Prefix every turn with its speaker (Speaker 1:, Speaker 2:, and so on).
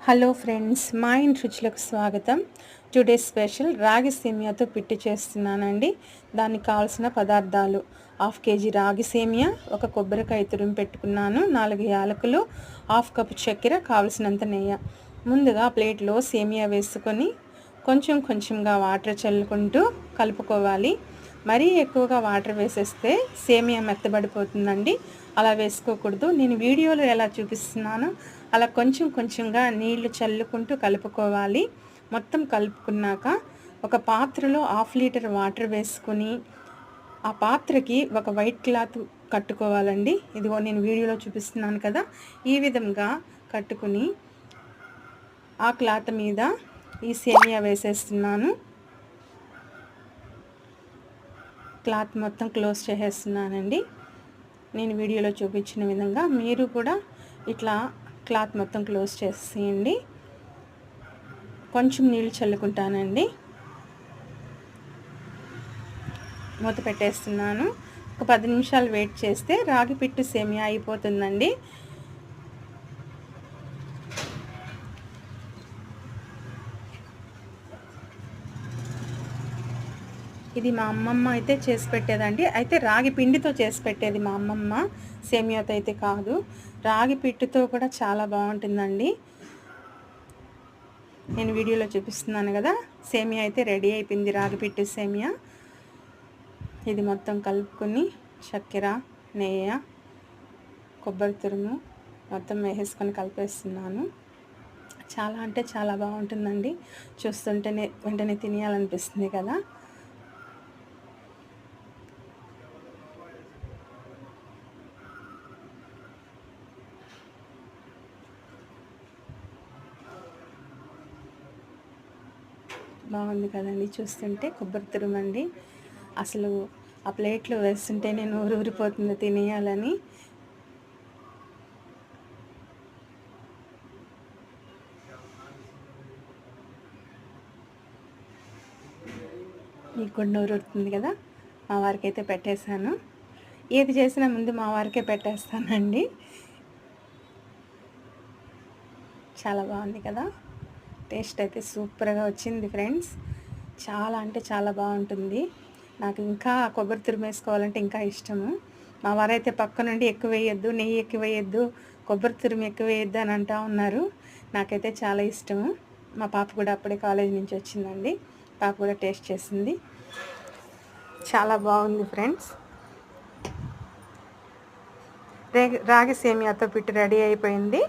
Speaker 1: Hello friends, మా ఇంటి రుచులకు స్వాగతం. టుడే స్పెషల్ రాగి సేమియాతో పిట్టి చేస్తున్నానండి. దానికి కావాల్సిన పదార్థాలు: 1/2 కేజీ రాగి సేమియా, ఒక కొబ్బరికాయ తురుము పెట్టుకున్నాను, 4 యాలకులు, 1/2 కప్పు చక్కెర, కావలసినంత నెయ్యి. ముందుగా ప్లేట్లో సేమియా వేసుకొని కొంచెం కొంచెంగా వాటర్ చల్లుకుంటూ కలుపుకోవాలి. మరీ ఎక్కువగా వాటర్ వేసేస్తే సేమియా మెత్తబడిపోతుందండి. అలా వేసుకోకూడదు. నేను వీడియోలో ఎలా చూపిస్తున్నానో అలా కొంచెం కొంచెంగా నీళ్లు చల్లుకుంటూ కలుపుకోవాలి. మొత్తం కలుపుకున్నాక ఒక పాత్రలో 1/2 లీటర్ వాటర్ వేసుకొని ఆ పాత్రకి ఒక వైట్ క్లాత్ కట్టుకోవాలండి. ఇదిగో నేను వీడియోలో చూపిస్తున్నాను కదా, ఈ విధంగా కట్టుకుని ఆ క్లాత్ మీద ఈ సేమియా వేసేస్తున్నాను. క్లాత్ మొత్తం క్లోజ్ చేసేస్తున్నానండి. నేను వీడియోలో చూపించిన విధంగా మీరు కూడా ఇట్లా క్లాత్ మొత్తం క్లోజ్ చేసేయండి. కొంచెం నీళ్ళు చల్లుకుంటానండి. మూత పెట్టేస్తున్నాను. ఒక 10 నిమిషాలు వెయిట్ చేస్తే రాగి పిట్టు సేమియా అయిపోతుందండి. ఇది మా అమ్మమ్మ అయితే చేసి పెట్టేదండి. అయితే రాగి పిండితో చేసి పెట్టేది మా అమ్మమ్మ, సేమియాతో అయితే కాదు. రాగి పిట్టుతో కూడా చాలా బాగుంటుందండి. నేను వీడియోలో చూపిస్తున్నాను కదా, సేమియా అయితే రెడీ అయిపోయింది, రాగి పిట్టు సేమియా. ఇది మొత్తం కలుపుకొని చక్కెర, నెయ్యి, కొబ్బరి తురుము మొత్తం వేసేసుకొని కలిపేస్తున్నాను. చాలా అంటే చాలా బాగుంటుందండి. చూస్తుంటేనే వెంటనే తినేయాలనిపిస్తుంది కదా. బాగుంది కదండి చూస్తుంటే. కొబ్బరి తురుమండి, అసలు ఆ ప్లేట్లో వేస్తుంటే నేను ఊరిపోతుంది తినేయాలని. మీకు కూడా నూరుతుంది కదా. మా వారికి అయితే పెట్టేశాను. ఏది చేసినా ముందు మా వారికే పెట్టేస్తానండి. చాలా బాగుంది కదా. టేస్ట్ అయితే సూపర్గా వచ్చింది ఫ్రెండ్స్. చాలా అంటే చాలా బాగుంటుంది. నాకు ఇంకా కొబ్బరి తురుము వేసుకోవాలంటే ఇంకా ఇష్టము. మా వారైతే పక్క నుండి ఎక్కువ వేయొద్దు, నెయ్యి ఎక్కువ వేయొద్దు, కొబ్బరి తురుము ఎక్కువ వేయొద్దు అని అంటూ ఉన్నారు. నాకైతే చాలా ఇష్టము. మా పాప కూడా అప్పుడే కాలేజ్ నుంచి వచ్చిందండి. పాప కూడా టేస్ట్ చేసింది. చాలా బాగుంది ఫ్రెండ్స్. రాగి సేమియాతో పిట్టు రెడీ అయిపోయింది.